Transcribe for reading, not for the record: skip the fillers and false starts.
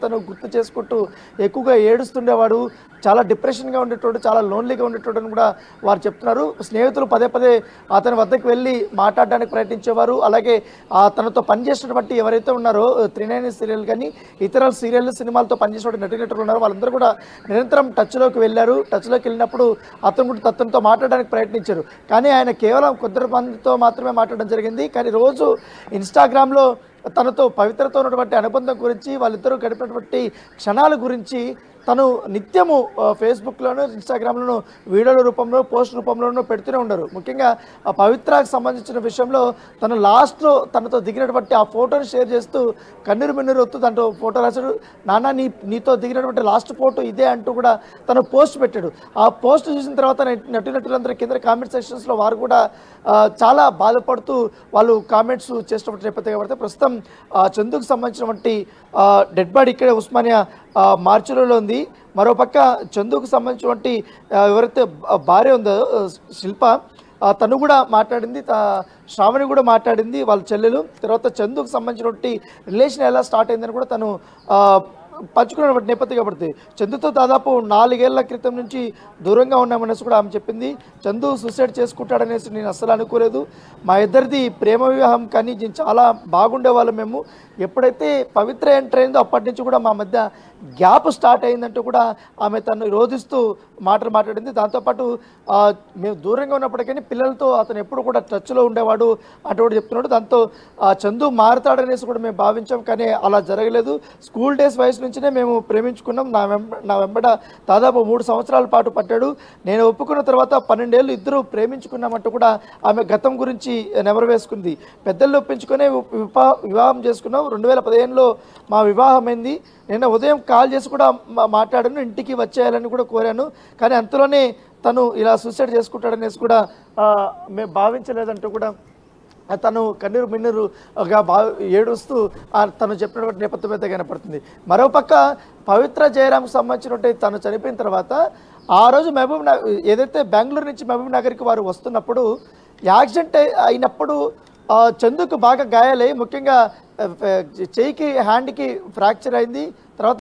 తను గుర్తు చేసుకుంటూ ఎక్కువగా ఏడుస్తుండేవాడు. చాలా డిప్రెషన్‌గా ఉండేటోడు, చాలా లోన్‌లీగా ఉండేటోడని కూడా వారు చెప్తున్నారు. స్నేహితులు పదే పదే అతని వద్దకు వెళ్ళి మాట్లాడడానికి ప్రయత్నించేవారు. అలాగే తనతో పనిచేసినటువంటి ఎవరైతే ఉన్నారో 'త్రినేని' సీరియల్ కానీ ఇతర సీరియల్, సినిమాలతో పనిచేసినటువంటి నటీనటులు ఉన్నారో వాళ్ళందరూ కూడా నిరంతరం టచ్‌లోకి వెళ్ళారు. టచ్‌లోకి వెళ్ళినప్పుడు అతనితో మాట్లాడడానికి ప్రయత్నించారు. కానీ ఆయన కేవలం కొద్ది మందితో మాత్రమే మాట్లాడడం జరిగింది. కానీ రోజు ఇన్‌స్టాగ్రామ్‌లో తనతో పవిత్రతో ఉన్నటువంటి అనుబంధం గురించి, వాళ్ళిద్దరూ గడిపినటువంటి క్షణాల గురించి తను నిత్యము ఫేస్‌బుక్‌లోను, ఇన్‌స్టాగ్రామ్‌లోను వీడియోల రూపంలో, పోస్ట్ రూపంలోనూ పెడుతూనే ఉన్నారు. ముఖ్యంగా ఆ పవిత్రకి సంబంధించిన విషయంలో తను లాస్ట్‌లో తనతో దిగినటువంటి ఆ ఫోటోని షేర్ చేస్తూ కన్నీరు మిన్నీరు దాంట్లో ఫోటో రాశాడు. నాన్న నీతో దిగినటువంటి లాస్ట్ ఫోటో ఇదే అంటూ కూడా తను పోస్ట్ పెట్టాడు. ఆ పోస్ట్ చూసిన తర్వాత నటీనటులందరూ కింద కామెంట్ సెక్షన్స్‌లో వారు కూడా చాలా బాధపడుతూ వాళ్ళు కామెంట్స్ చేసినటువంటి నేపథ్యం కాబట్టి ప్రస్తుతం చందుకు సంబంధించినటువంటి డెడ్ బాడీ ఇక్కడే ఉస్మానియా మార్చురీలో ఉంది. మరోపక్క చందుకు సంబంధించినటువంటి ఎవరైతే భార్య ఉందో శిల్ప, తను కూడా మాట్లాడింది, శ్రావణి కూడా మాట్లాడింది, వాళ్ళ చెల్లెలు. తర్వాత చందుకు సంబంధించినటువంటి రిలేషన్ ఎలా స్టార్ట్ అయిందని కూడా తను పంచుకున్నటువంటి నేపథ్యం కాబట్టి చందుతో దాదాపు 4 ఏళ్ల క్రితం నుంచి దూరంగా ఉన్నామనేసి కూడా ఆమె చెప్పింది. చందు సూసైడ్ చేసుకుంటాడనేసి నేను అస్సలు అనుకోలేదు. మా ఇద్దరిది ప్రేమ వివాహం, కానీ నేను చాలా బాగుండేవాళ్ళం మేము. ఎప్పుడైతే పవిత్ర ఎంటర్ అయిందో అప్పటి నుంచి కూడా మా మధ్య గ్యాప్ స్టార్ట్ అయిందంటూ కూడా ఆమె తను రోధిస్తూ మాట్లాడింది. దాంతోపాటు మేము దూరంగా ఉన్నప్పటికీ పిల్లలతో అతను ఎప్పుడు కూడా టచ్లో ఉండేవాడు అంటూ కూడా చెప్తున్నాడు. దాంతో చందు మారుతాడనేసి కూడా మేము భావించాం, కానీ అలా జరగలేదు. స్కూల్ డేస్ వయసు నుంచినే మేము ప్రేమించుకున్నాం. నా వెంబడ దాదాపు 3 సంవత్సరాల పాటు పట్టాడు. నేను ఒప్పుకున్న తర్వాత 12 ఏళ్ళు ఇద్దరు ప్రేమించుకున్నామంటూ కూడా ఆమె గతం గురించి నెమరు వేసుకుంది. పెద్దలు ఒప్పించుకునే వివాహం చేసుకున్నాం. 2015లో మా వివాహం అయింది. నిన్న ఉదయం కాల్ చేసి కూడా మాట్లాడాను, ఇంటికి వచ్చేయాలని కూడా కోరాను. కానీ అంతలోనే తను ఇలా సూసైడ్ చేసుకుంటాడనేసి కూడా మేము భావించలేదంటూ కూడా తను కన్నీరు మిన్నీరుగా ఏడుస్తూ తను చెప్పినటువంటి నేపథ్యం అయితే కనపడుతుంది. మరోపక్క పవిత్ర జయరాంకు సంబంధించినట్టు తను చనిపోయిన తర్వాత ఆ రోజు ఏదైతే బెంగళూరు నుంచి మహబూబ్ నగర్కి వారు వస్తున్నప్పుడు యాక్సిడెంట్ అయినప్పుడు చందుకు బాగా గాయాలై, ముఖ్యంగా చెయ్యికి, హ్యాండ్కి ఫ్రాక్చర్ అయింది. తర్వాత